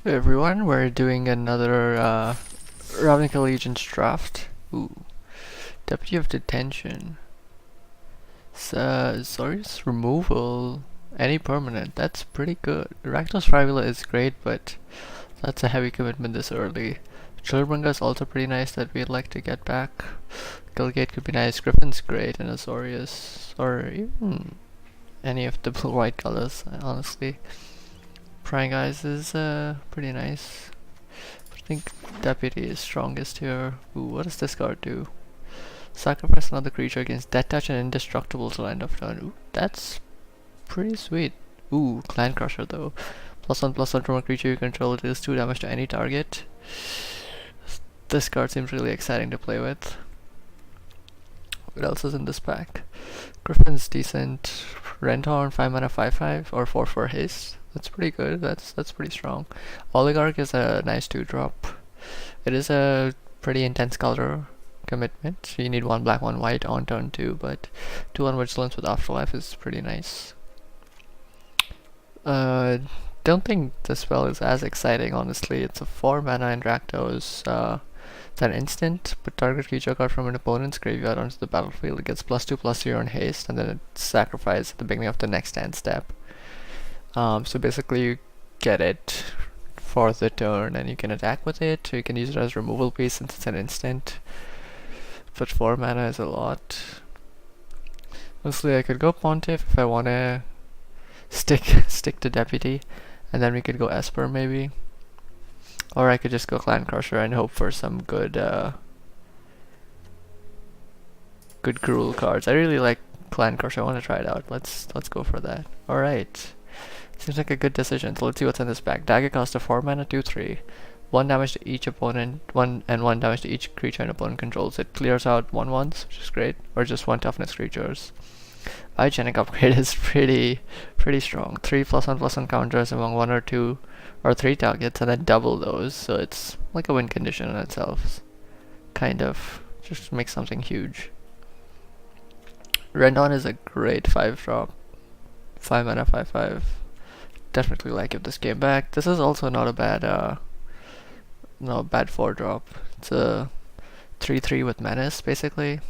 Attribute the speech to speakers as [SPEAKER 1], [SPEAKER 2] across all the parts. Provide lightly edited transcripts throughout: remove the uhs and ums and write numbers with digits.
[SPEAKER 1] Hey everyone, we're doing another Ravnica Allegiance draft. Ooh, Deputy of Detention. Zori's removal. Any permanent. That's pretty good. Rakdos Rivula is great, but that's a heavy commitment this early. Chillbringer is also pretty nice that we'd like to get back. Guildgate could be nice. Griffin's great, and Azorius. Or even any of the blue-white colors, honestly. Prying Eyes is pretty nice. I think Deputy is strongest here. Ooh, what does this card do? Sacrifice another creature against Death Touch and Indestructible till end of turn. Ooh, that's pretty sweet. Ooh, Clan Crusher though. +1/+1 from a creature you control. It deals 2 damage to any target. This card seems really exciting to play with. What else is in this pack? Griffin's decent. Renthorn 5 mana 5/5 or 4/4 haste. That's pretty good. That's pretty strong. Oligarch is a nice 2-drop. It is a pretty intense color commitment. You need 1 black, 1 white on turn 2, but 2/1 Vigilance with Afterlife is pretty nice. Don't think this spell is as exciting, honestly. It's a 4 mana in Rakdos. It's an instant. Put target creature card from an opponent's graveyard onto the battlefield. It gets +2/+0 on haste, and then it's sacrificed at the beginning of the next end step. So basically you get it for the turn and you can attack with it, or you can use it as removal piece since it's an instant. But 4 mana is a lot. Mostly I could go Pontiff if I wanna stick to Deputy, and then we could go Esper maybe. Or I could just go Clan Crusher and hope for some good Gruul cards. I really like Clan Crusher. I wanna try it out. Let's go for that. Alright. Seems like a good decision, so let's see what's in this pack. Dagger cost of 4 mana, 2/3. 1 damage to each opponent, 1 damage to each creature an opponent controls. It clears out 1/1s, which is great, or just 1 toughness creatures. Biogenic upgrade is pretty strong. 3 +1/+1 counters among 1 or 2 or 3 targets, and then double those, so it's like a win condition in itself. Kind of, just makes something huge. Rendon is a great 5-drop. 5 mana, 5/5. Definitely like if this came back. This is also not a bad bad 4-drop. It's a 3/3 with menace basically.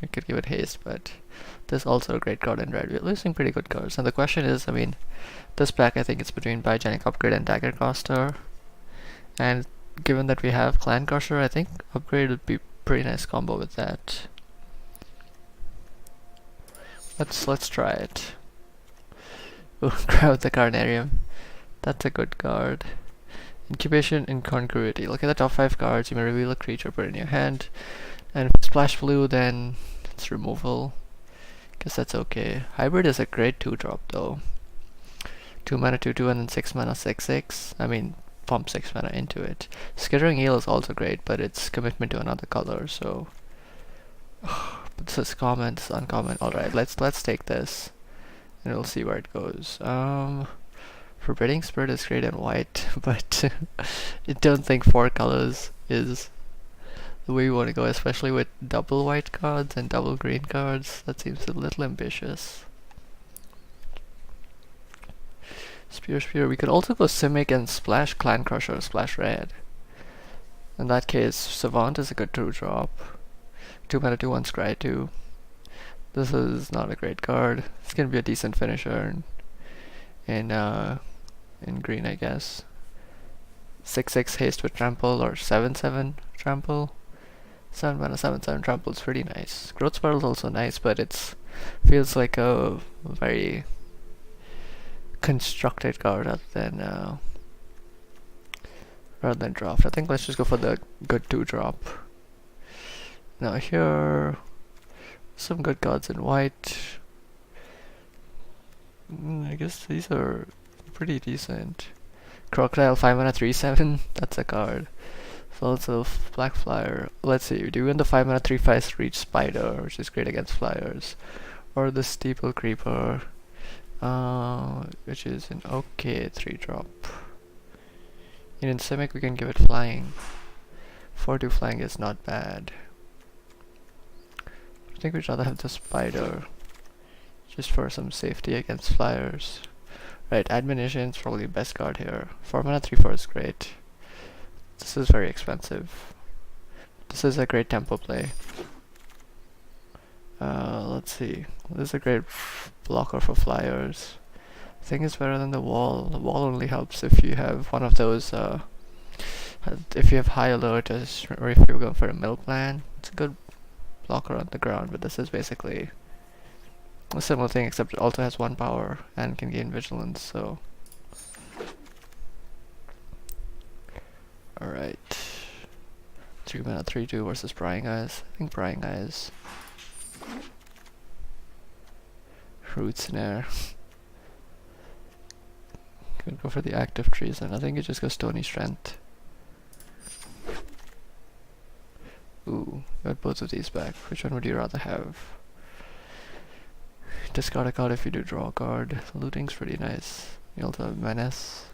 [SPEAKER 1] You could give it haste, but this is also a great card in red. We're losing pretty good cards, and the question is, I mean, this pack I think it's between Biogenic Upgrade and Dagger Caster, and given that we have Clan Crusher, I think Upgrade would be pretty nice combo with that. Let's try it. Grab the Carnarium. That's a good card. Incubation, Incongruity. Look at the top 5 cards. You may reveal a creature, put it in your hand. And if it's splash blue, then it's removal. Guess that's okay. Hybrid is a great 2-drop though. 2 mana 2/2 and then 6 mana 6/6. I mean, pump 6 mana into it. Skittering Eel is also great, but it's commitment to another color, so. But this is common, this is uncommon. Alright, let's take this. And we'll see where it goes. Forbidding Spirit is great in white, but I don't think 4 colors is the way you want to go, especially with double white cards and double green cards. That seems a little ambitious. Spear. We could also go Simic and splash Clan Crusher, splash red. In that case, Savant is a good 2-drop. 2 mana 2/1 scry 2. This is not a great card. It's gonna be a decent finisher in green, I guess. 6/6 haste with trample or 7/7 trample. 7 mana 7/7 trample is pretty nice. Growth Spiral is also nice, but it's feels like a very constructed card rather than draft. I think let's just go for the good 2-drop. Now here. Some good cards in white. I guess these are pretty decent. Crocodile 5 mana 3/7. That's a card. So also Black Flyer. Let's see. Do we win the 5 mana 3/5 Reach Spider, which is great against flyers, or the Steeple Creeper, which is an okay 3-drop. In Simic we can give it flying. 4/2 flying is not bad. I think we'd rather have the Spider, just for some safety against flyers. Right, Admonition is probably the best card here. 4 mana 3/4 is great. This is very expensive. This is a great tempo play. Let's see. This is a great blocker for flyers. I think it's better than the wall. The wall only helps if you have one of those, if you have high alert or if you're going for a mill plan. It's a good blocker on the ground, but this is basically a similar thing, except it also has 1 power and can gain vigilance, so. Alright. 3 mana 3/2 versus Prying Eyes. I think Prying Eyes. Root Snare. Could go for the active trees, and I think it just goes Stony Strength. Ooh, got both of these back. Which one would you rather have? Discard a card if you do draw a card. Looting's pretty nice. You also have Menace.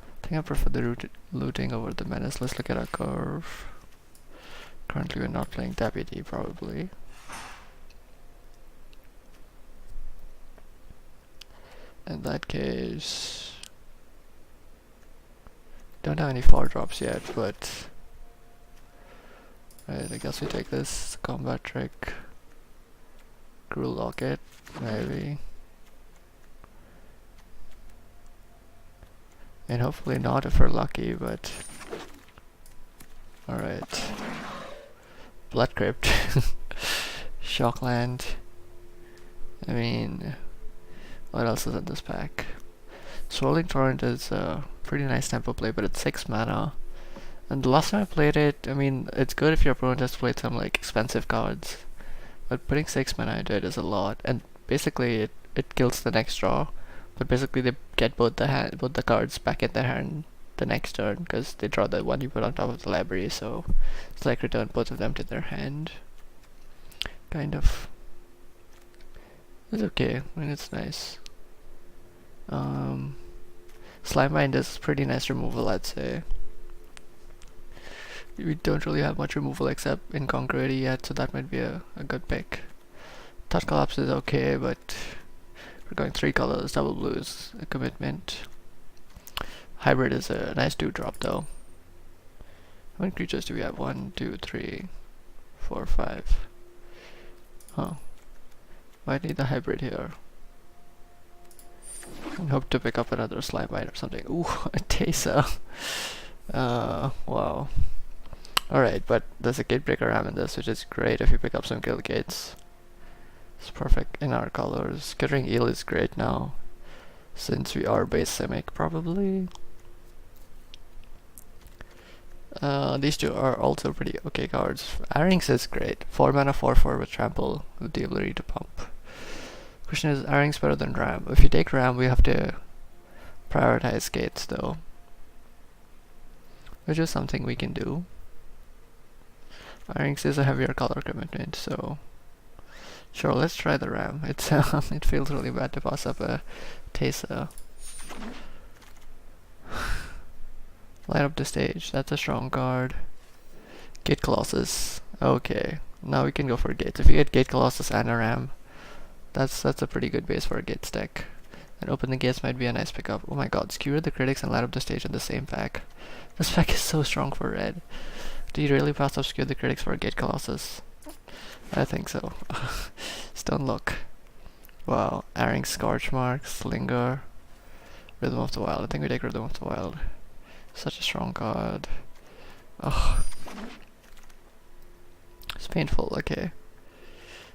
[SPEAKER 1] I think I prefer the looting over the Menace. Let's look at our curve. Currently we're not playing Deputy, probably. In that case, don't have any 4-drops yet, but right, I guess we take this combat trick. Gruul Locket, maybe. And hopefully not if we're lucky, but alright. Blood Crypt. Shockland. I mean, what else is in this pack? Swirling Torrent is a pretty nice tempo play, but it's 6 mana. And the last time I played it, I mean, it's good if your opponent has played some like expensive cards. But putting 6 mana into it is a lot. And basically it kills the next draw. But basically they get both the cards back in their hand the next turn, because they draw the one you put on top of the library, so it's like return both of them to their hand. Kind of. It's okay, I mean it's nice. Slimebind is pretty nice removal, I'd say. We don't really have much removal except Incongruity yet, so that might be a good pick. Thought Collapse is okay, but we're going 3 colors, double blues, a commitment. Hybrid is a nice 2-drop though. How many creatures do we have? 1, 2, 3, 4, 5. Huh. Might need the hybrid here. And hope to pick up another Slimebite or something. Ooh, a Tesa. Wow. Alright, but there's a Gatebreaker Ram in this, which is great if you pick up some Guild Gates. It's perfect in our colors. Skittering Eel is great now, since we are base Simic, probably. These two are also pretty okay cards. Arynx is great. 4 mana 4/4 with trample with the ability to pump. Question is, Arynx better than Ram? If you take Ram, we have to prioritize gates though, which is something we can do. Arynx is a heavier color commitment, so sure, let's try the Ram. It's it feels really bad to pass up a Tesa. Light up the stage, that's a strong card. Gate Colossus. Okay, now we can go for gates. If you get Gate Colossus and a Ram, that's a pretty good base for a gates deck. And Open the Gates might be a nice pickup. Oh my god, Skewer the Critics and Light up the Stage in the same pack. This pack is so strong for red. Do you really pass up Skewer the Critics for a Gate Colossus? I think so. Stone Look. Wow, Arynx, Scorch Mark, Slinger, Rhythm of the Wild. I think we take Rhythm of the Wild. Such a strong card. Ugh. It's painful, okay.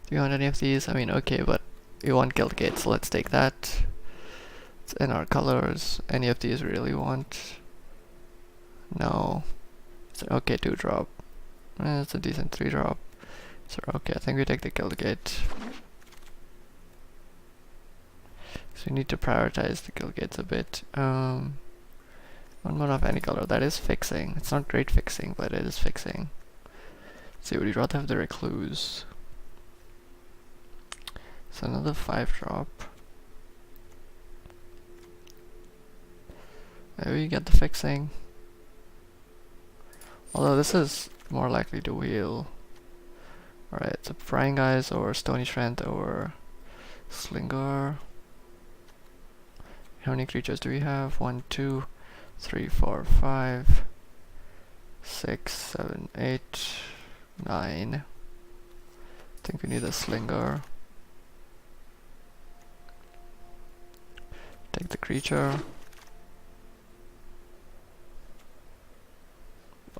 [SPEAKER 1] Do you want any of these? I mean, okay, but we want Guild Gate, so let's take that. It's in our colors. Any of these we really want? No. It's an okay 2-drop. It's a decent 3-drop. So okay, I think we take the Guild Gate. So we need to prioritize the Guild Gates a bit. One more of any color. That is fixing. It's not great fixing, but it is fixing. Let's see, would you rather have the Recluse? It's another 5-drop. Maybe you get the fixing. Although this is more likely to wheel. Alright, so Prying Eyes or Stony Strength or Slinger. How many creatures do we have? 1, 2, 3, 4, 5, 6, 7, 8, 9. I think we need a slinger. Take the creature.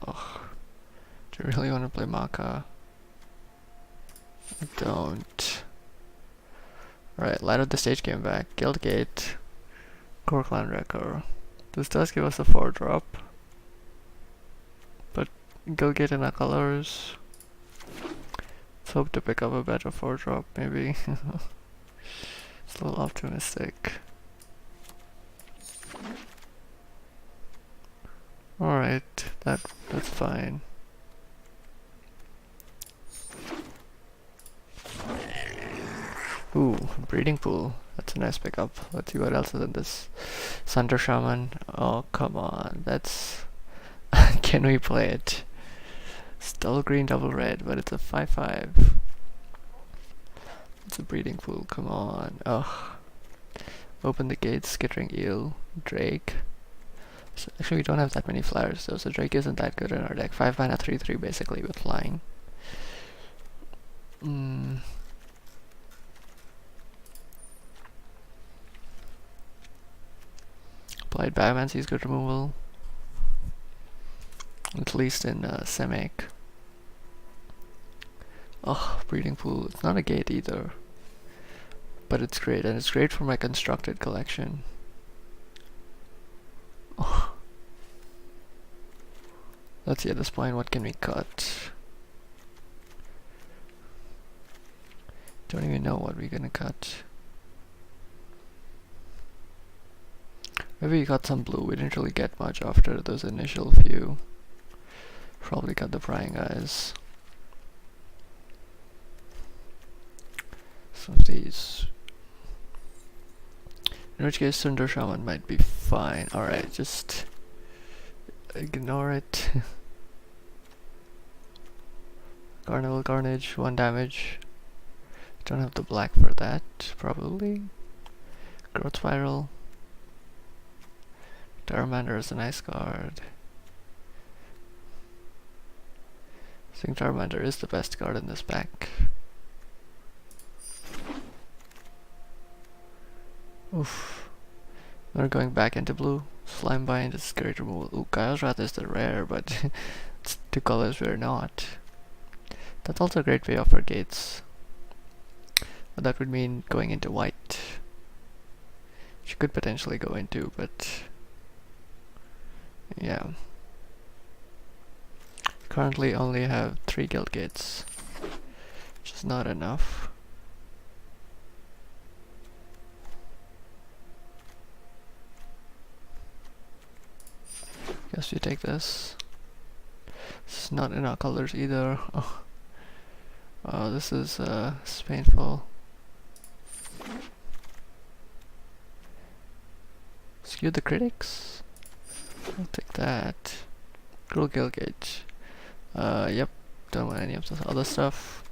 [SPEAKER 1] Ugh. Do you really want to play Maka? I don't. Right, Light of the Stage came back. Guildgate. Corkland Wrecker. This does give us a 4-drop. But Guildgate in our colors. Let's hope to pick up a better 4-drop, maybe. It's a little optimistic. Alright, that's fine. Ooh, breeding pool. That's a nice pickup. Let's see what else is in this. Sunder Shaman. Oh, come on. That's... Can we play it? It's double green, double red, but it's a 5/5. It's a breeding pool. Come on. Ugh. Open the gates. Skittering Eel. Drake. So actually, we don't have that many flyers, though, so Drake isn't that good in our deck. 5 mana, 3/3 basically with flying. Applied Biomancy's good removal. At least in Semic. Oh, breeding pool. It's not a gate either. But it's great, and it's great for my constructed collection. Oh. Let's see at this point, what can we cut? Don't even know what we're gonna cut. Maybe we got some blue. We didn't really get much after those initial few. Probably got the prying eyes. Some of these. In which case, Sunder Shaman might be fine. Alright, just ignore it. Carnival Carnage, 1 damage. Don't have the black for that, probably. Growth Spiral. Darmander is a nice card. I think Darmander is the best card in this pack. Oof. We're going back into blue. Slime Bind is great removal. Ooh, Gaio's Wrath is the rare, but it's 2 colors we're not. That's also a great payoff for gates. But that would mean going into white. Which you could potentially go into, but... yeah. Currently only have 3 guild gates, which is not enough. Guess we take this. This is not in our colors either. Oh, this is painful. Skew the critics? I'll take that. Gruul Guildgate. Yep, don't want any of this other stuff.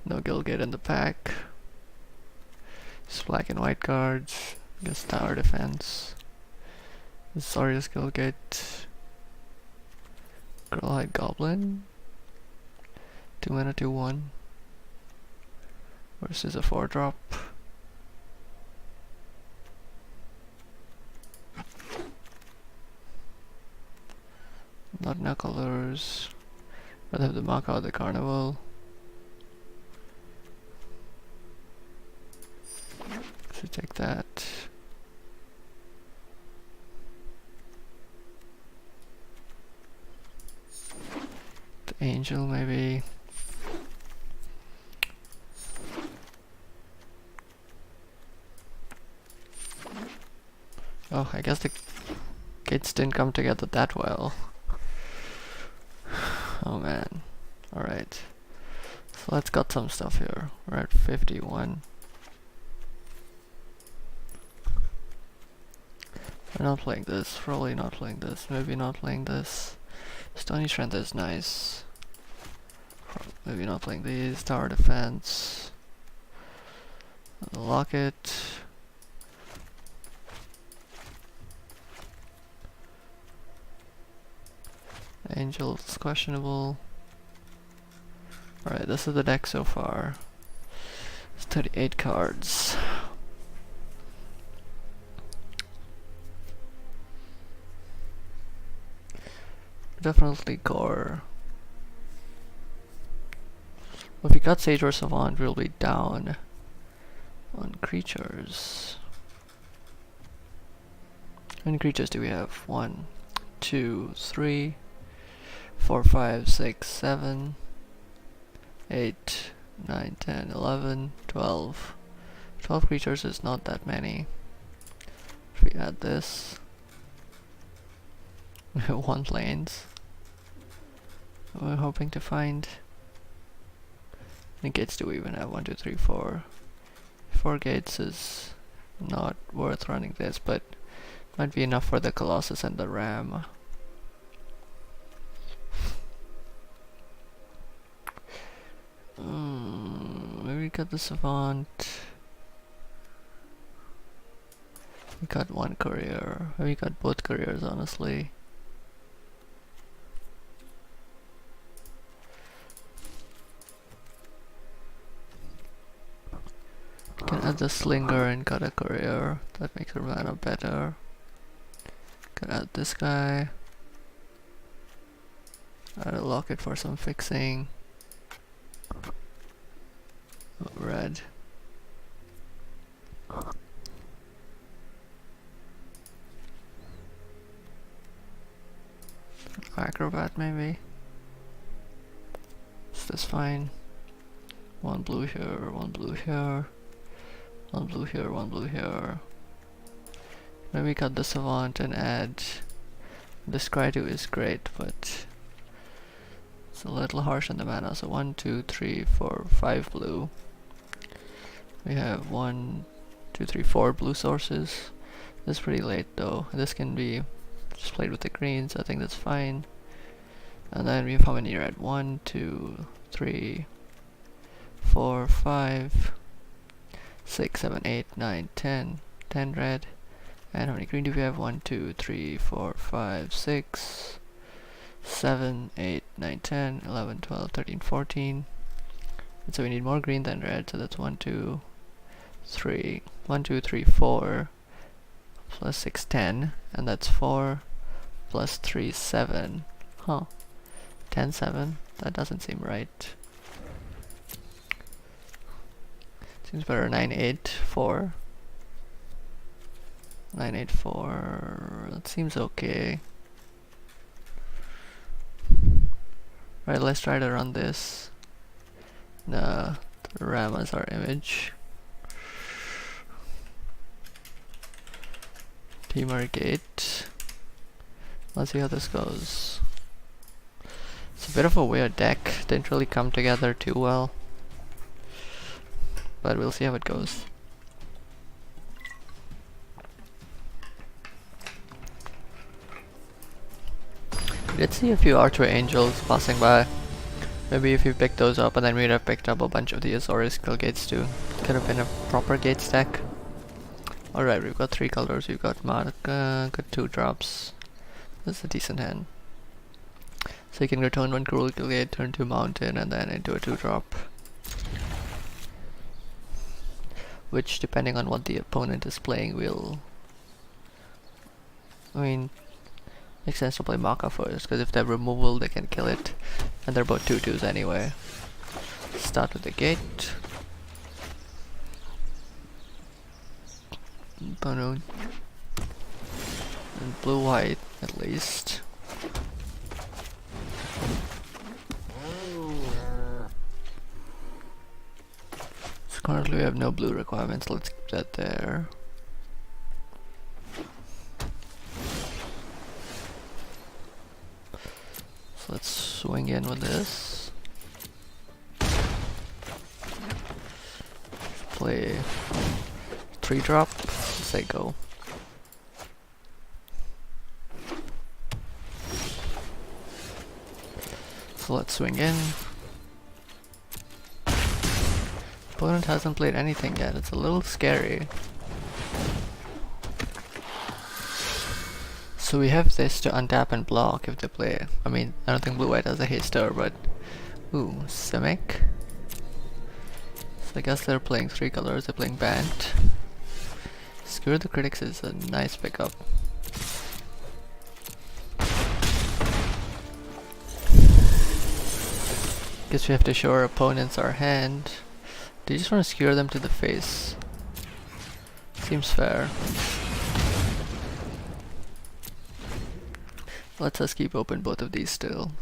[SPEAKER 1] No Guildgate in the pack. Just black and white cards. Guess tower defense. Sorry, this Guildgate. Girl-Eyed Goblin. 2 mana, 2/1. Versus a 4-drop. Not in our colors. I'd have to mark out the Carnival. So take that. The Angel maybe. Oh, I guess the gates didn't come together that well. Oh man. Alright. So let's cut some stuff here. We're at 51. We're not playing this. Probably not playing this. Maybe not playing this. Stony Strength is nice. Maybe not playing these. Tower Defense. Locket. Angels questionable. Alright, this is the deck so far. It's 38 cards. Definitely core. If we got Sage or Savant, we'll be down on creatures. How many creatures do we have? 1, 2, 3, 4, 5, 6, 7, 8, 9, 10, 11, 12. 12 creatures is not that many. If we add this, we have 1 lanes. We're hoping to find. How many gates do we even have? 1, 2, 3, 4. 4 gates is not worth running this, but might be enough for the Colossus and the Ram. Maybe we got the Savant. We got 1 courier. We got both couriers, honestly. Can add the Slinger and got a courier. That makes our mana better. Can add this guy. Add a locket for some fixing. Red. Acrobat maybe. Is this fine? 1 blue here, 1 blue here, 1 blue here, 1 blue here. Maybe cut the Savant and add this Cry2 is great, but it's a little harsh on the mana. So 1, 2, 3, 4, 5 blue. We have 1, 2, 3, 4 blue sources. This is pretty late though. This can be just played with the greens. I think that's fine. And then we have how many red? 1, 2, 3, 4, 5, 6, 7, 8, 9, 10. 10 red. And how many green do we have? 1, 2, 3, 4, 5, 6, 7, 8, 9, 10, 11, 12, 13, 14. And so we need more green than red. So that's 1, 2, 3, 1, 2, 3, 4 plus 6, 10. And that's 4 plus 3, 7. Huh. 10, 7. That doesn't seem right. Seems better. 9, 8, 4. 9, 8, 4. That seems okay. Right, let's try to run this. The Ram as our image. Temur gate. Let's see how this goes. It's a bit of a weird deck. Didn't really come together too well. But we'll see how it goes. We did see a few Archer Angels passing by. Maybe if you picked those up and then we'd have picked up a bunch of the Azorius skill gates too. Could have been a proper gate stack. Alright, we've got 3 colors. We've got got 2 drops. That's a decent hand. So you can go turn 1 Gruul gate, turn 2 Mountain, and then into a 2-drop. Which, depending on what the opponent is playing, will... I mean, makes sense to play Maka first, because if they have removal, they can kill it. And they're both 2/2s anyway. Start with the gate. Balloon. And blue-white, at least. So currently we have no blue requirements, let's keep that there. So let's swing in with this. Play 3-drop, say go. So let's swing in. Opponent hasn't played anything yet, it's a little scary. So we have this to untap and block if they play. I mean, I don't think blue-white has a haster, but... Ooh, Simic. So I guess they're playing 3 colors, they're playing Bant. Skewer the Critics is a nice pickup. Guess we have to show our opponents our hand. Do you just want to skewer them to the face? Seems fair. Let's us keep open both of these still.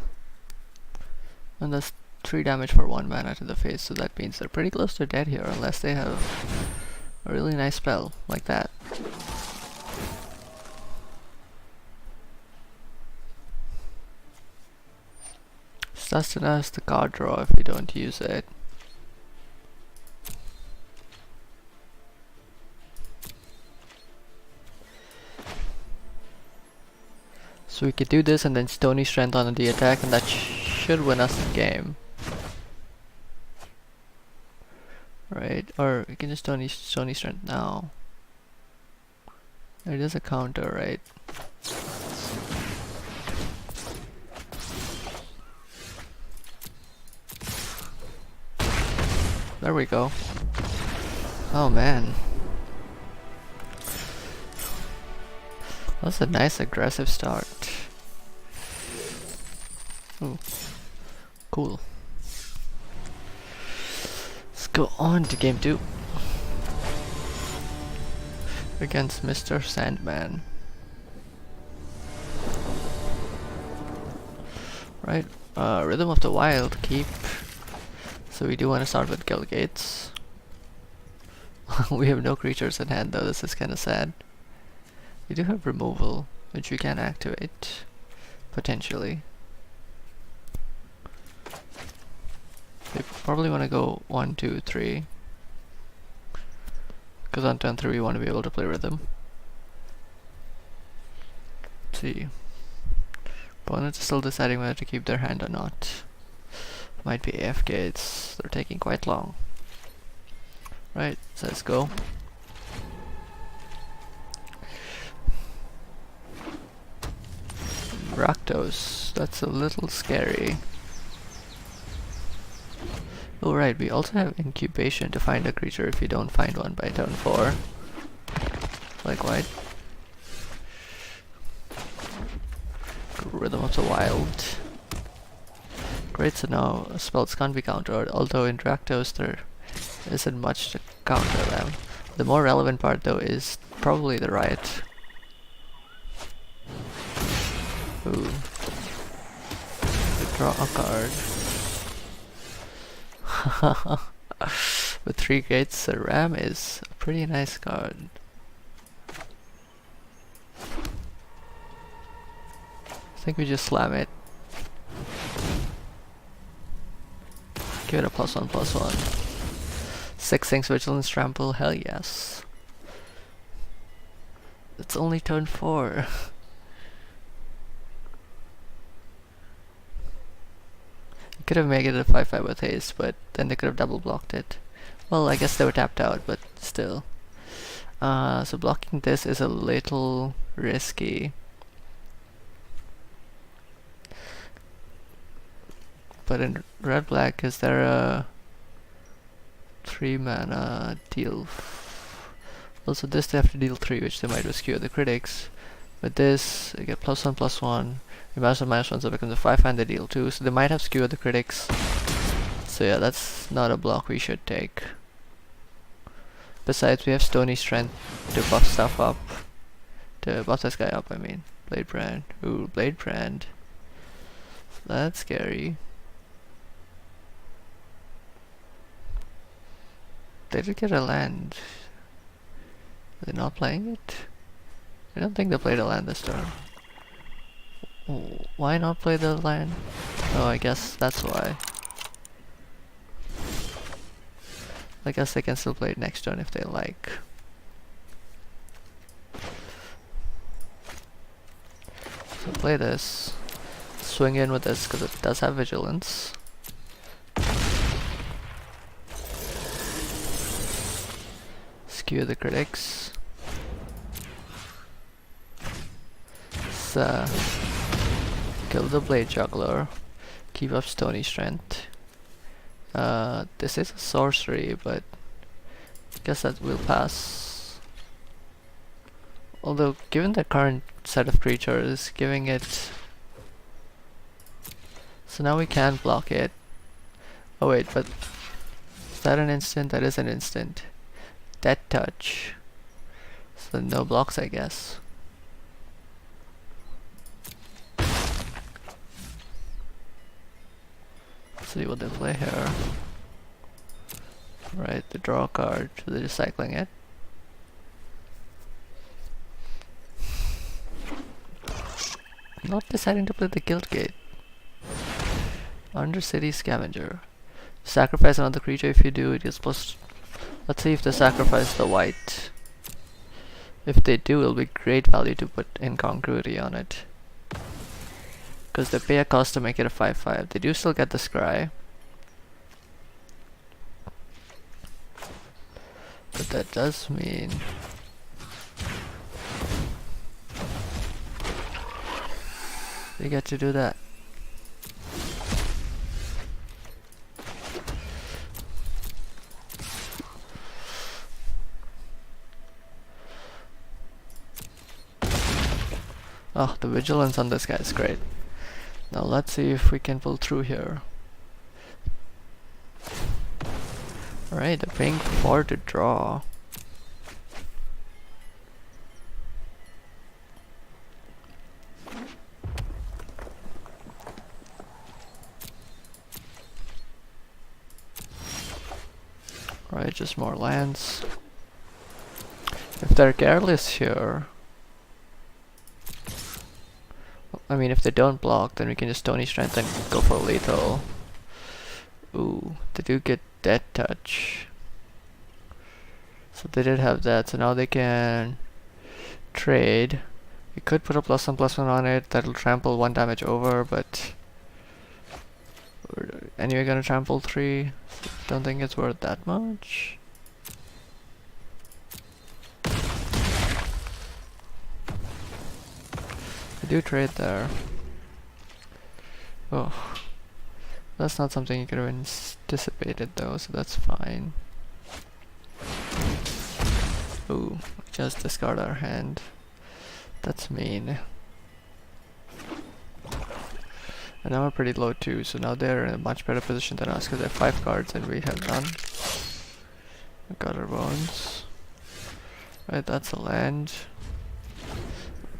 [SPEAKER 1] And that's 3 damage for 1 mana to the face, so that means they're pretty close to dead here unless they have a really nice spell like that. Sustenance is the card draw if we don't use it. So we could do this and then Stony Strength on the attack, and that should win us the game. Right, or we can just Stony Strength now. It is a counter, right? There we go. Oh man. That's a nice aggressive start. Ooh. Cool. Let's go on to game 2. Against Mr. Sandman. Right, Rhythm of the Wild, keep. So we do want to start with Gilgates. We have no creatures in hand though, this is kinda sad. We do have removal, which we can activate, potentially. They probably want to go 1, 2, 3. Because on turn 3 we want to be able to play Rhythm. Let's see. Opponents are still deciding whether to keep their hand or not. Might be AFK, they're taking quite long. Right, so let's go. Rakdos, that's a little scary. Oh right, we also have incubation to find a creature if you don't find one by turn 4. Like white. Rhythm of the Wild. Great, so now spells can't be countered, although in Rakdos there isn't much to counter them. The more relevant part though is probably the Riot. Ooh. Draw a card. With 3 gates, the Ram is a pretty nice card. I think we just slam it. Give it a +1/+1. 6 things, Vigilance, Trample, hell yes. It's only turn 4. Could have made it a 5/5 with haste, but then they could have double blocked it. Well, I guess they were tapped out, but still. So blocking this is a little risky. But in red-black, is there a 3 mana deal? Also this they have to deal 3, which they might skewer the critics. With this, they get +1/+1. Remouse of -1, so it becomes a 5 and they deal 2, so they might have skewered the critics. So yeah, that's not a block we should take. Besides, we have Stony Strength to buff stuff up. To buff this guy up, I mean. Blade Brand. Ooh, Blade Brand. That's scary. They did get a land. Are they not playing it? I don't think they played a land this turn. Why not play the land? Oh, I guess that's why. I guess they can still play it next turn if they like. So play this. Swing in with this because it does have Vigilance. Skew the critics. Let's kill the blade juggler. Keep up stony strength. This is a sorcery, but I guess that will pass. Although, given the current set of creatures, giving it... So now we can block it. Oh wait, but... Is that an instant? That is an instant. Dead touch. So no blocks, I guess. Let's see what they play here. Right, they draw a card, so they're just cycling it. Not deciding to play the Guild Gate. Undercity Scavenger. Sacrifice another creature. If you do, it is plus. Let's see if they sacrifice the white. If they do, it'll be great value to put incongruity on it. Because they pay a cost to make it a 5/5. They do still get the scry. But that does mean... they get to do that. Oh, the vigilance on this guy is great. Now let's see if we can pull through here. Alright, they're paying 4 to draw. Alright, just more lands. If they're careless here... I mean, if they don't block, then we can just Stony Strength and go for lethal. Ooh, they do get Dead Touch. So they did have that, so now they can trade. We could put a +1/+1 on it, that'll trample 1 damage over, but we're anyway gonna trample 3. So don't think it's worth that much. I do trade there. Oh, that's not something you could have anticipated though, so that's fine. Ooh, just discard our hand. That's mean. And now we're pretty low too, so now they're in a much better position than us because they have 5 cards and we have none. We got our bones. Right, that's a land.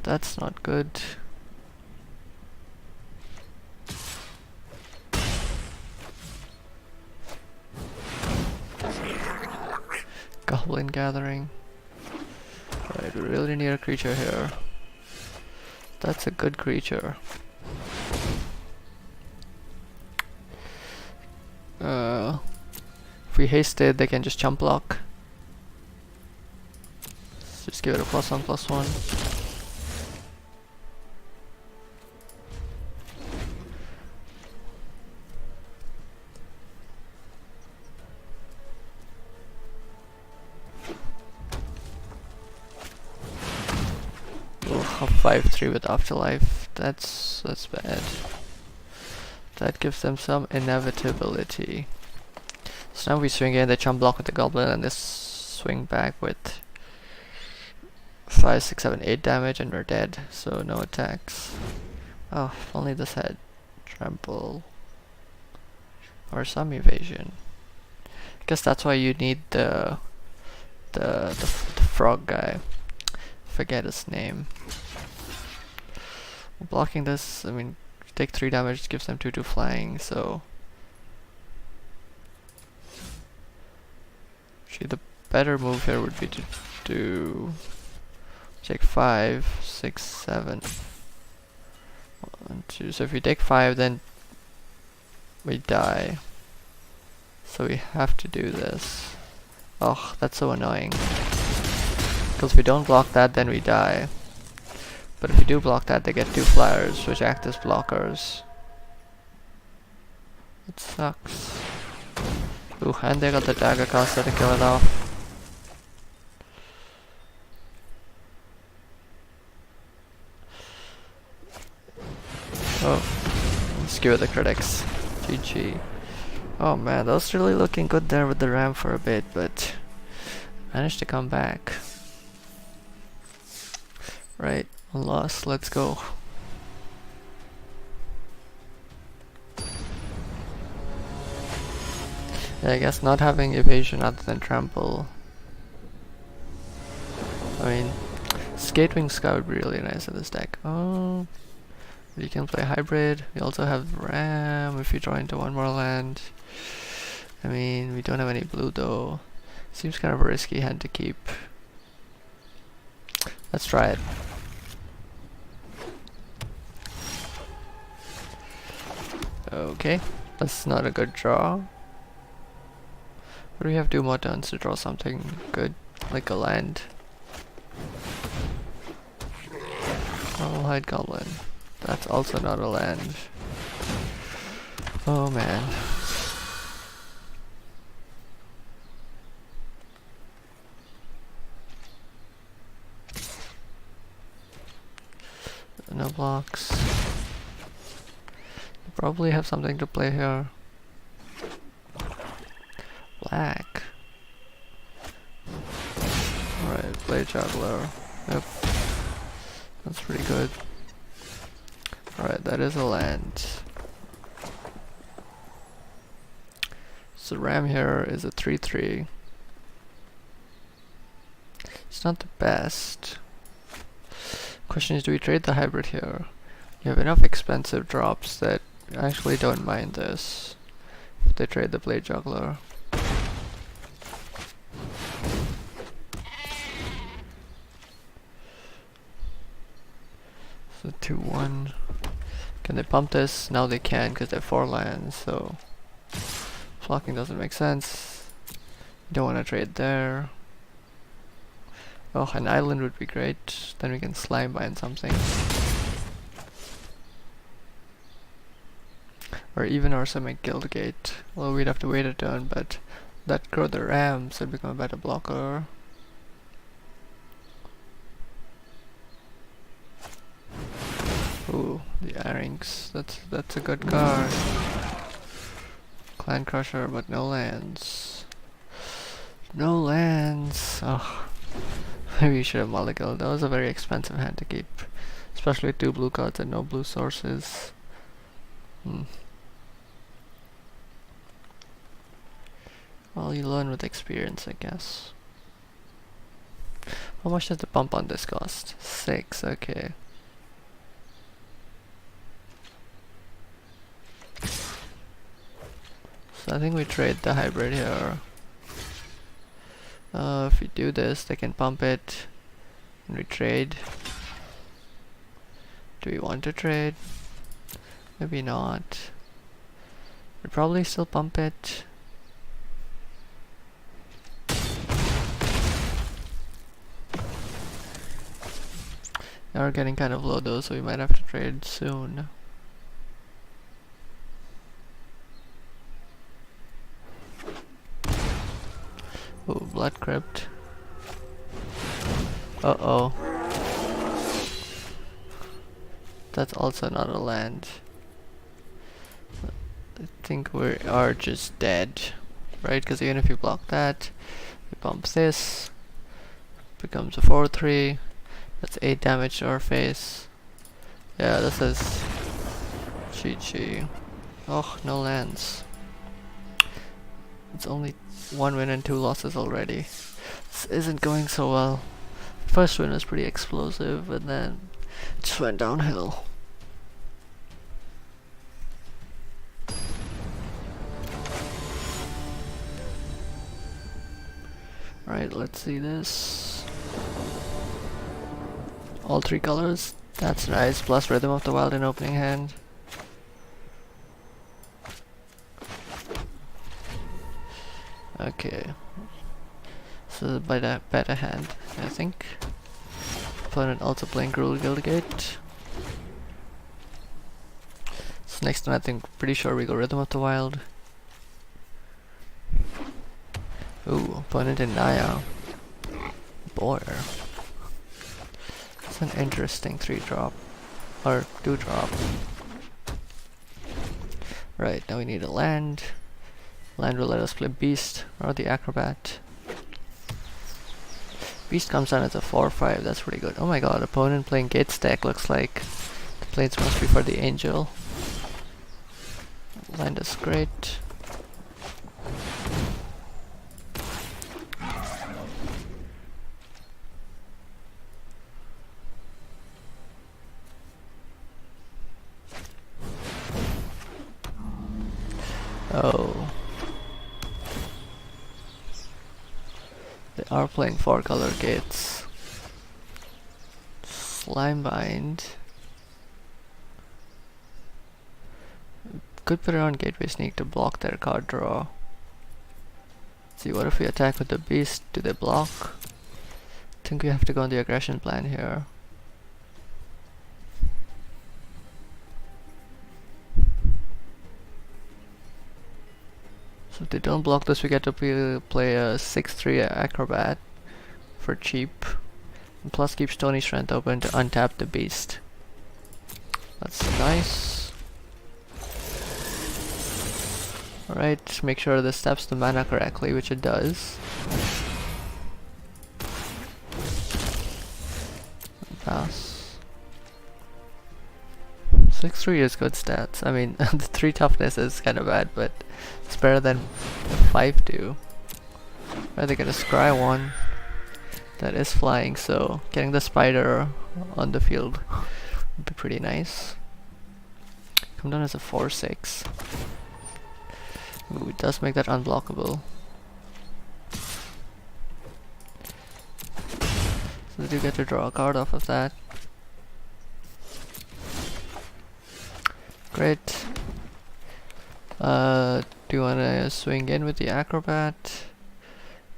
[SPEAKER 1] That's not good. Goblin Gathering. Right, we really need a creature here. That's a good creature. If we haste it, they can just jump block. Let's just give it a +1/+1. A 5/3 with Afterlife. That's bad. That gives them some inevitability. So now we swing in, they jump block with the goblin, and they swing back with 5, 6, 7, 8 damage, and we're dead. So no attacks. Oh, if only this had trample or some evasion. I guess that's why you need the frog guy. Forget his name. Blocking this, I mean, take 3 damage, gives them 2/2 flying, so actually the better move here would be to do take 5, 6, 7, 1, 2. So if we take 5, then we die. So we have to do this. Oh, that's so annoying. Because if we don't block that, then we die. But if we do block that, they get 2 flyers, which act as blockers. It sucks. Ooh, and they got the dagger caster to kill it off. Oh, let's give it the critics. GG. Oh man, that was really looking good there with the ram for a bit, but managed to come back. Right, one loss, let's go. Yeah, I guess not having evasion other than trample. I mean, Skatewing Sky would be really nice in this deck. Oh, you can play hybrid. We also have ram if you draw into one more land. I mean, we don't have any blue though. Seems kind of a risky hand to keep. Let's try it. Okay, that's not a good draw. But we have 2 more turns to draw something good, like a land. Hide Goblin. That's also not a land. Oh man. No blocks. You probably have something to play here. Black. Alright, play Juggler. Yep. That's pretty good. Alright, that is a land. So ram here is a 3/3. It's not the best. Question is, do we trade the hybrid here? You have enough expensive drops that I actually don't mind this. If they trade the Blade Juggler. So 2/1. Can they pump this? Now they can because they have 4 lands, so blocking doesn't make sense. Don't want to trade there. Oh, an island would be great. Then we can slime bind something. Or even also make Guildgate. Well, we'd have to wait a turn, but that grow the rams and become a better blocker. Ooh, the earrings. That's a good card. Clan Crusher, but no lands. No lands. Oh, maybe you should have mulliganed. That was a very expensive hand to keep, especially with 2 blue cards and no blue sources. Well, you learn with experience, I guess. How much does the pump on this cost? 6, okay. So I think we trade the hybrid here. If we do this, they can pump it, and we trade. Do we want to trade? Maybe not. We'd probably still pump it. Now we're getting kind of low though, so we might have to trade soon. Oh, Blood Crypt. Uh-oh. That's also not a land. I think we are just dead, right? Because even if you block that, we bump this, becomes a 4/3. That's 8 damage to our face. Yeah, this is GG. Oh, no lands. It's only 1 win and 2 losses already. This isn't going so well. First win was pretty explosive, and then it just went downhill. Alright, let's see this. All 3 colors. That's nice. Plus Rhythm of the Wild in opening hand. Okay. So by that better hand, I think. Opponent also playing Gruul Guildgate. So next turn I think pretty sure we go Rhythm of the Wild. Ooh, opponent in Naya. Boy. It's an interesting 3-drop. Or 2-drop. Right, now we need a land. Land will let us play Beast or the Acrobat. Beast comes down as a 4/5, that's pretty good. Oh my god, opponent playing gate stack looks like the planes must be for the Angel. Land is great. Oh. They are playing 4-color gates. Slimebind. Could put it on Gateway Sneak to block their card draw. Let's see, what if we attack with the Beast? Do they block? I think we have to go on the aggression plan here. So if they don't block this, we get to play a 6/3 Acrobat for cheap. And plus keep Stony Strength open to untap the Beast. That's nice. Alright, make sure this taps the mana correctly, which it does. Pass. 6/3 is good stats. I mean, the 3 toughness is kind of bad, but it's better than 5/2. Right, they get a Scry 1 that is flying, so getting the spider on the field would be pretty nice. Come down as a 4/6. Ooh, it does make that unblockable. So they do get to draw a card off of that. Great. Do you wanna swing in with the Acrobat?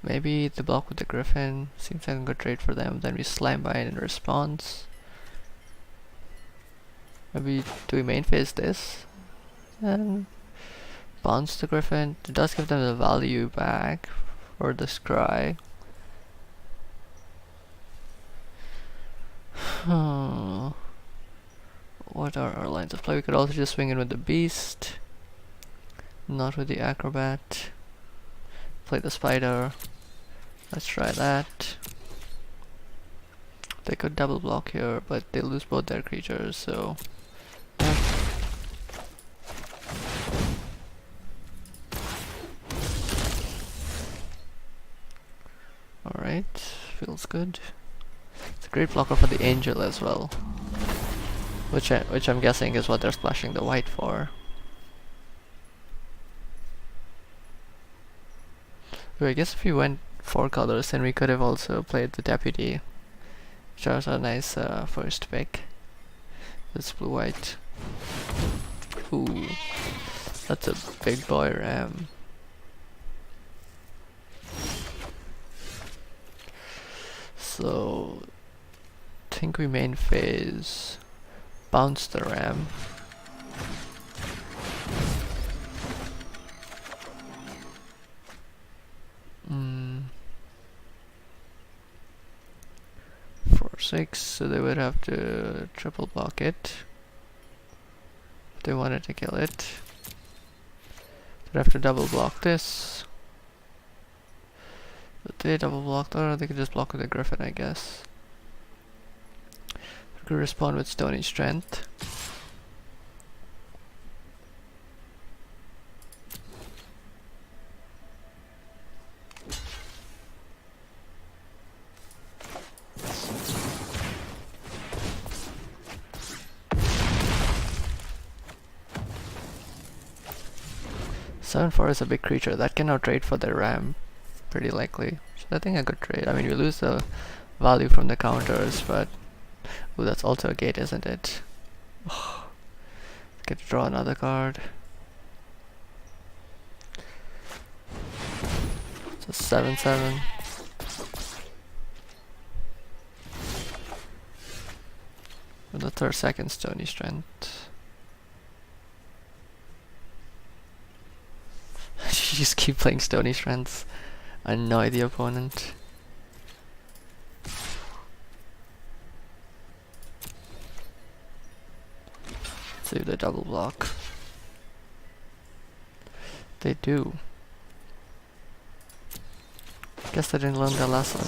[SPEAKER 1] Maybe the block with the Griffin. Seems like a good trade for them. Then we Slimebind in response. Maybe do we main phase this? And bounce the Griffin. It does give them the value back for the Scry. What are our lines of play? We could also just swing in with the Beast, not with the Acrobat. Play the Spider. Let's try that. They could double block here, but they lose both their creatures, so yeah. Alright, feels good. It's a great blocker for the Angel as well. Which I'm guessing is what they're splashing the white for. But I guess if we went 4 colors, then we could have also played the Deputy, which was a nice first pick. This blue-white. Ooh, that's a big boy ram. So, I think we main phase. Bounce the ram. Mm. 4/6, so they would have to triple block it if they wanted to kill it. They'd have to double block this. But they double blocked, or they could just block with the Griffin, I guess. Could respond with Stony Strength. Seven 4 is a big creature that can now trade for the ram, pretty likely. So I think a good trade. I mean, we lose the value from the counters, but ooh, that's also a gate, isn't it? Get to draw another card. It's a 7/7. And that's our second Stony Strength. You just keep playing Stony Strengths. Annoy the opponent. Save the double block. They do. Guess they didn't learn their lesson.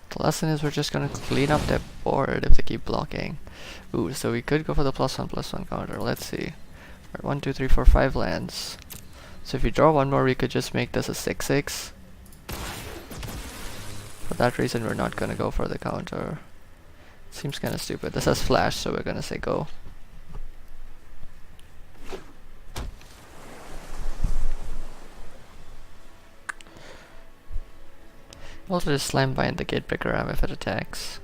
[SPEAKER 1] The lesson is we're just gonna clean up their board if they keep blocking. Ooh, so we could go for the +1/+1 counter. Let's see. Alright, 1, 2, 3, 4, 5 lands. So if you draw one more, we could just make this a 6/6. For that reason, we're not gonna go for the counter. Seems kinda stupid. This has flash, so we're gonna say go. Also just slam bind the gate breaker ram if it attacks.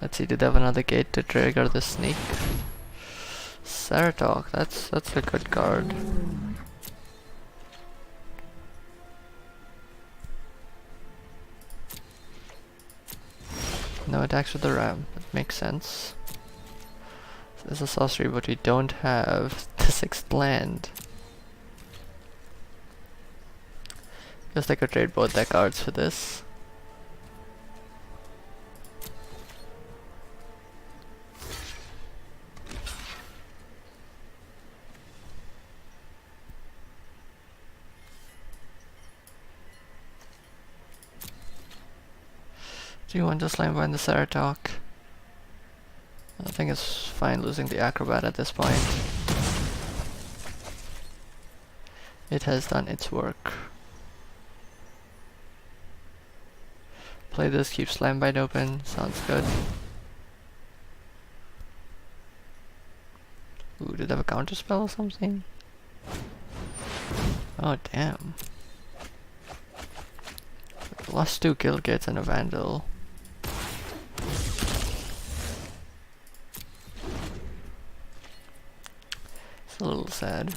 [SPEAKER 1] Let's see, did they have another gate to trigger the sneak? Saratok, that's a good card. No attacks with the ram, that makes sense. So this is a sorcery, but we don't have the 6th land. Guess I could trade both their cards for this. Do you want to slam bind the Saratok? I think it's fine losing the Acrobat at this point. It has done its work. Play this, keep slam bind open, sounds good. Ooh, did they have a counter spell or something? Oh damn. Lost 2 kill gates and a Vandal. It's a little sad.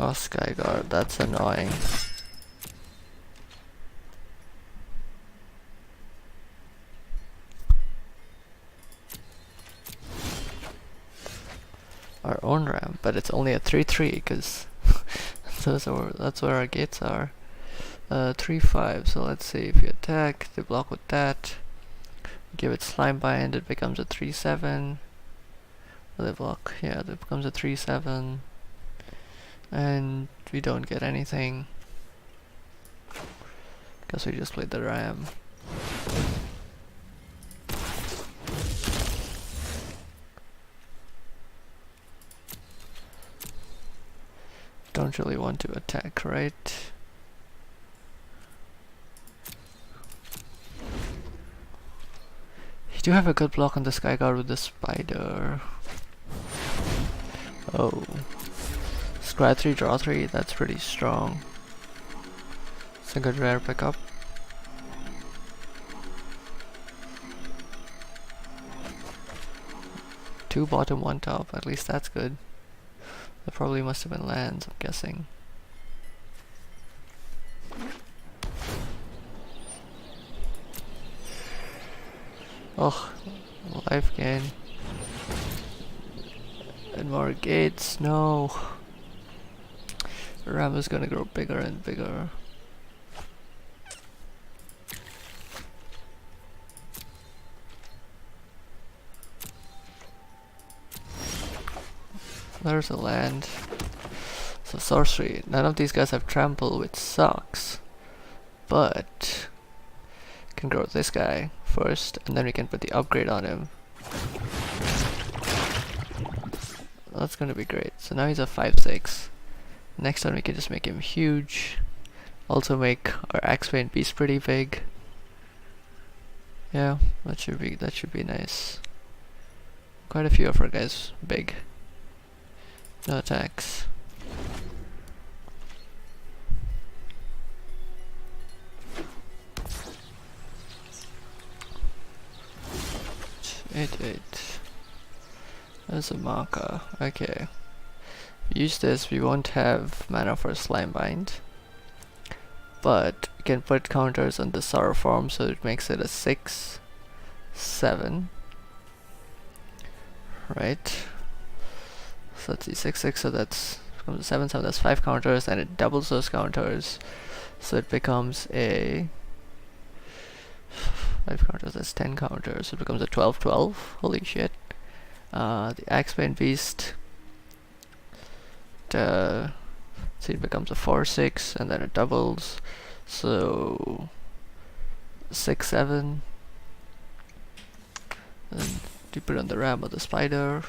[SPEAKER 1] Oh, Skyguard, that's annoying. Our own ramp, but it's only a 3/3 because that's where our gates are. 3/5. So let's see, if you attack, they block with that. Give it slime bind, it becomes a 3/7. They block, yeah, that becomes a 3/7. And we don't get anything. Guess we just played the ram. Don't really want to attack, right? You do have a good block on the Skyguard with the spider. Oh. Scry 3, draw 3, that's pretty strong. It's a good rare pickup. Two bottom, one top, at least that's good. That probably must have been lands, I'm guessing. Oh, life gain. And more gates, no. Ram is gonna grow bigger and bigger. There's a land. So sorcery. None of these guys have trample, which sucks. But can grow this guy first, and then we can put the upgrade on him. That's gonna be great. So now he's a 5/6. Next time we can just make him huge. Also make our Axebane beast pretty big. Yeah, that should be nice. Quite a few of our guys big. No attacks. Eight. There's a marker. Okay. Use this, we won't have mana for slime bind. But we can put counters on the sorrow form, so it makes it a 6/7. right? So let's see, 6/6, so that's becomes a 7/7, that's 5 counters, and it doubles those counters. So it becomes a 5 counters, that's 10 counters, so it becomes a 12/12. Holy shit. The Axebane Beast, see, it becomes a 4/6, and then it doubles, so 6/7. And you put on the ram of the spider.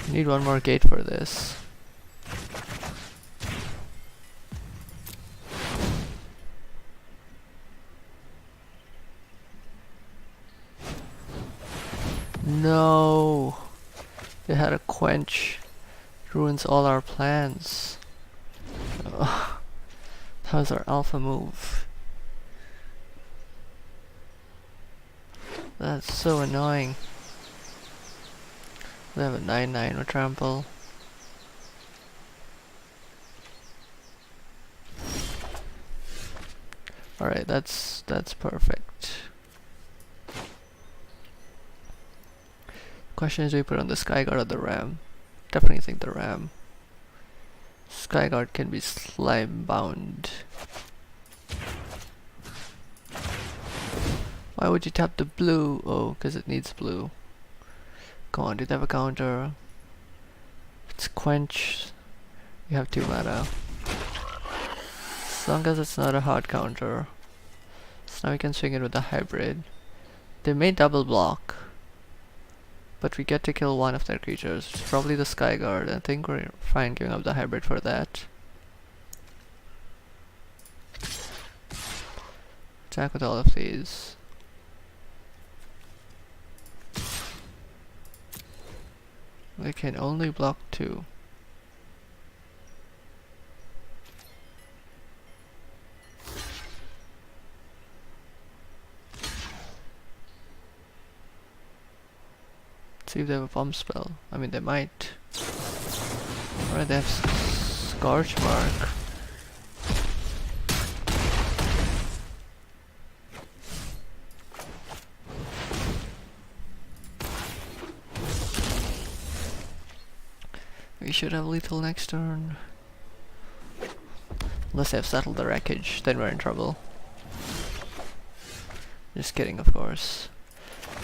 [SPEAKER 1] You need one more gate for this. No! They had a quench. Ruins all our plans. Ugh. That was our alpha move. That's so annoying. They have a 9/9 with trample. Alright, that's perfect. Question is, do we put on the Skyguard or the Ram? Definitely think the Ram. Skyguard can be slime bound. Why would you tap the blue? Oh, because it needs blue. Come on, do they have a counter? It's quench. You have 2 mana. As long as it's not a hard counter. So now we can swing it with the hybrid. They may double block, but we get to kill one of their creatures. It's probably the Skyguard. I think we're fine giving up the hybrid for that. Attack with all of these. We can only block 2. See if they have a pump spell. I mean, they might. Alright, they have Scorch Mark. We should have lethal next turn. Unless they have settled the wreckage, then we're in trouble. Just kidding, of course.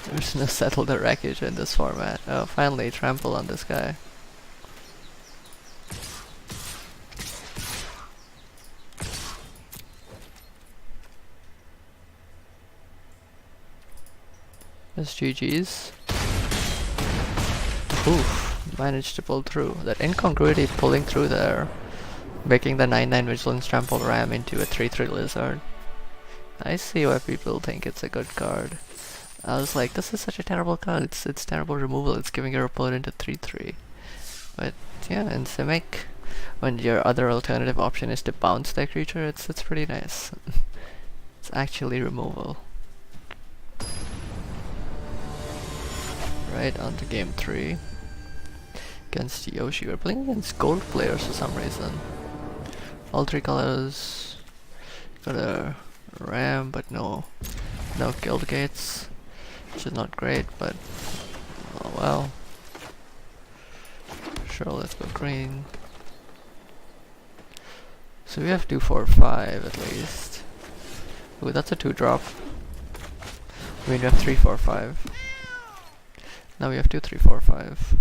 [SPEAKER 1] There's no settle the wreckage in this format. Oh, finally, trample on this guy. That's GG's. Oof, managed to pull through. That incongruity pulling through there. Making the 9/9 Vigilance Trample Ram into a 3/3 Lizard. I see why people think it's a good card. I was like, this is such a terrible card, it's terrible removal, it's giving your opponent a 3/3. But yeah, in Simic, when your other alternative option is to bounce that creature, it's pretty nice. It's actually removal. Right, on to game 3. Against Yoshi. We're playing against gold players for some reason. All 3 colors. Got a ram, but no guild gates. Which is not great, but oh well. Sure, let's go green. So we have 2, 4, 5 at least. Ooh, that's a 2-drop. I mean, we have 3, 4, 5. Now we have 2, 3, 4, 5.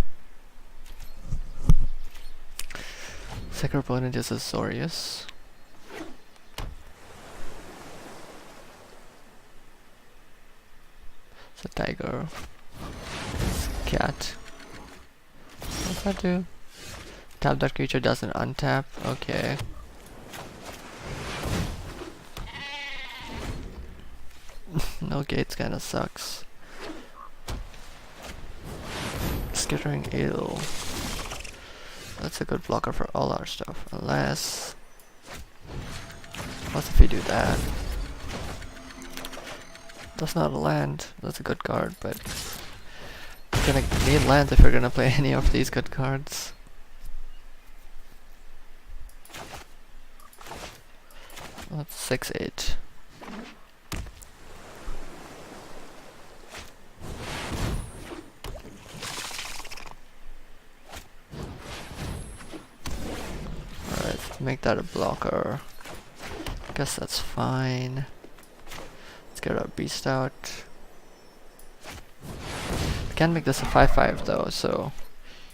[SPEAKER 1] Second opponent is Azorius. It's a tiger. It's a cat. What's that do? Tap that creature, doesn't untap. Okay. No gates kinda sucks. Skittering Eel. That's a good blocker for all our stuff. Unless... what if we do that? That's not a land. That's a good card, but... you're gonna need lands if you're gonna play any of these good cards. That's 6-8. Alright, make that a blocker. Guess that's fine. Let's get our beast out. We can make this a 5-5 though, so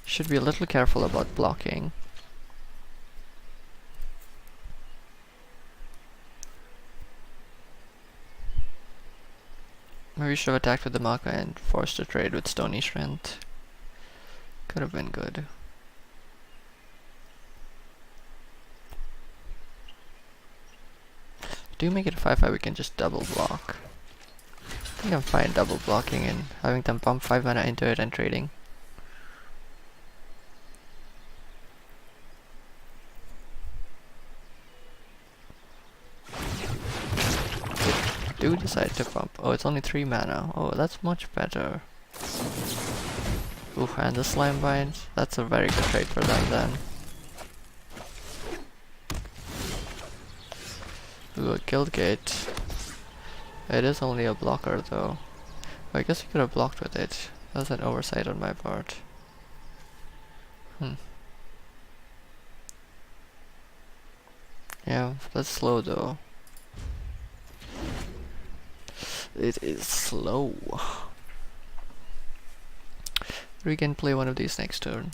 [SPEAKER 1] should be a little careful about blocking. Maybe we should have attacked with the Maka and forced a trade with Stony Strength. Could have been good. Do make it a 5-5, we can just double block. I think I'm fine double blocking and having them pump 5 mana into it and trading. Do decide to pump. Oh, it's only 3 mana. Oh, that's much better. Ooh, and the slime binds. That's a very good trade for them then. Ooh, a guild gate. It is only a blocker though. I guess we could have blocked with it. That was an oversight on my part. Yeah, that's slow though. It is slow. We can play one of these next turn.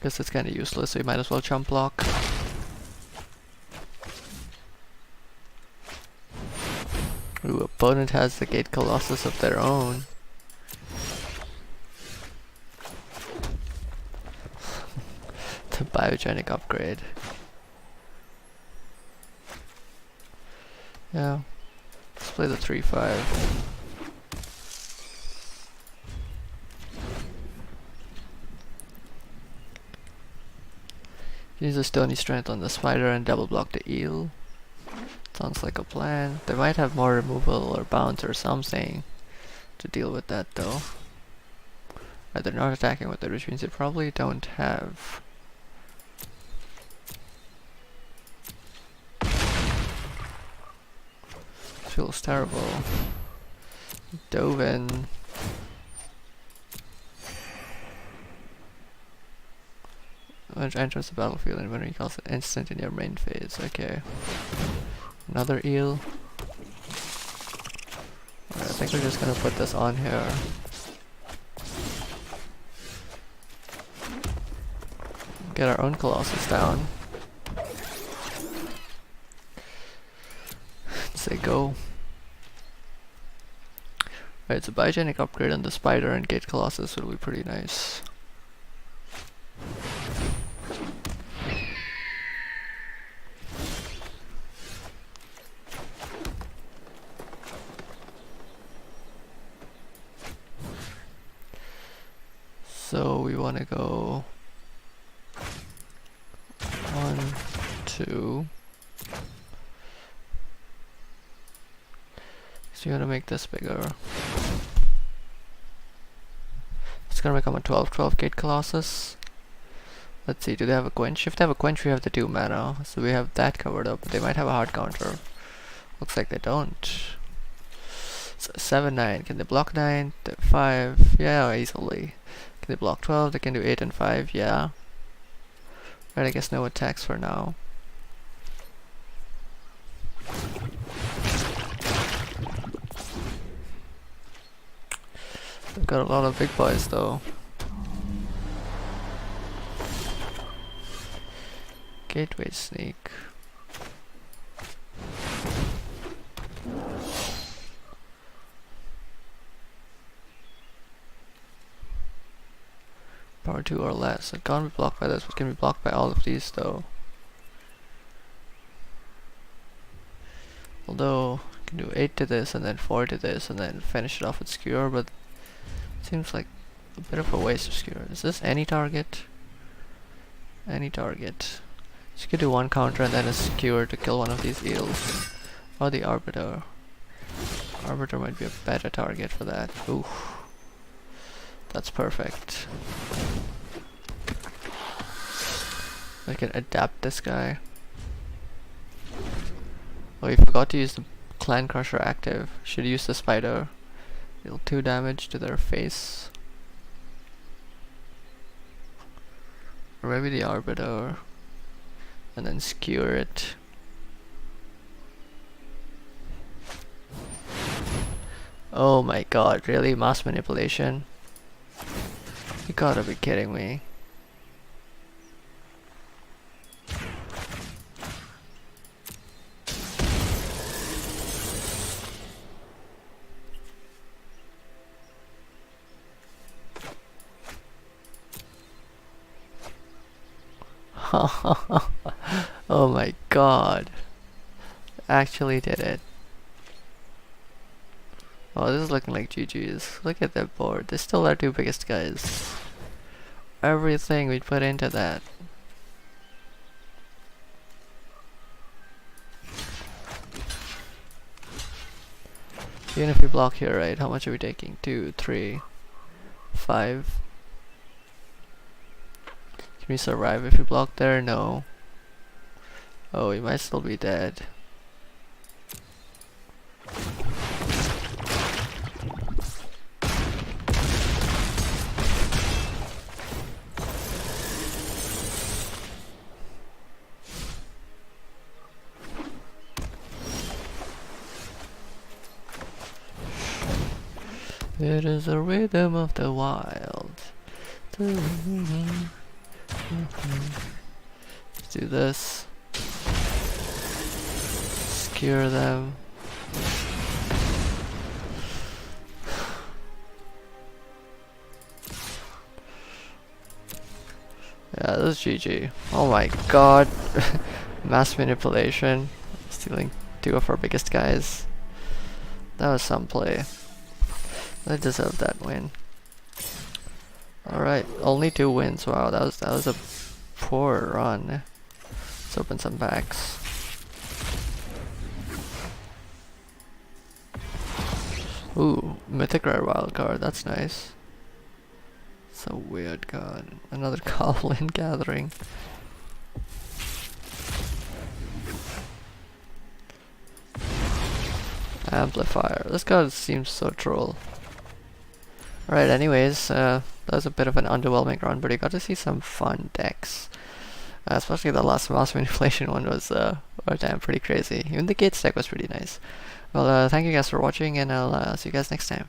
[SPEAKER 1] Guess it's kinda useless, so you might as well jump block. Ooh, opponent has the Gate Colossus of their own. The biogenic upgrade. Yeah. Let's play the 3-5. Use a Stony Strength on the spider and double block the eel. Sounds like a plan. They might have more removal or bounce or something to deal with that though. They're not attacking with it, which means they probably don't have. Feels terrible. Dove in. When it enters the battlefield and when it calls an instant in your main phase. Okay. Another eel. Alright, I think we're just gonna put this on here. Get our own Colossus down. Say go. Right, so biogenic upgrade on the spider and Gate Colossus will be pretty nice. So we want to go 1, 2. So you want to make this bigger. It's gonna become a 12/12 Gate Colossus. Let's see, do they have a quench? If they have a quench, we have the 2 mana, so we have that covered up. But they might have a hard counter. Looks like they don't. So 7/9. Can they block 9? 5? Yeah, easily. Can they block 12? They can do 8 and 5. Yeah. Right, I guess no attacks for now. They've got a lot of big boys though. Gateway Sneak. Power 2 or less. It can't be blocked by this, but can be blocked by all of these though. Although, you can do 8 to this and then 4 to this and then finish it off with Skewer, but it seems like a bit of a waste of Skewer. Is this any target? Any target. So you could do 1 counter and then a Skewer to kill one of these eels. Or the Arbiter. Arbiter might be a better target for that. Ooh. That's perfect. I can adapt this guy. Oh, we forgot to use the Clan Crusher active. Should use the spider. Deal 2 damage to their face. Or maybe the Arbiter. And then skewer it. Oh my god, really? Mass manipulation? You gotta be kidding me. Oh my god. Actually did it. Oh, this is looking like GG's. Look at that board. They're still our 2 biggest guys. Everything we put into that. Even if we block here, right? How much are we taking? 2, 3, 5. Can we survive if we block there? No. Oh, we might still be dead. It is the rhythm of the wild. Let's do this. Skewer them. Yeah, this is GG. Oh my god. Mass manipulation. Stealing 2 of our biggest guys. That was some play. I deserve that win. Alright, only 2 wins. Wow, that was a poor run. Let's open some packs. Ooh, mythic rare wild card, that's nice. It's a weird card. Another Goblin Gathering. Amplifier. This card seems so troll. Alright, anyways, that was a bit of an underwhelming run, but you got to see some fun decks. Especially the last mass manipulation one was damn pretty crazy. Even the Gates deck was pretty nice. Well, thank you guys for watching, and I'll see you guys next time.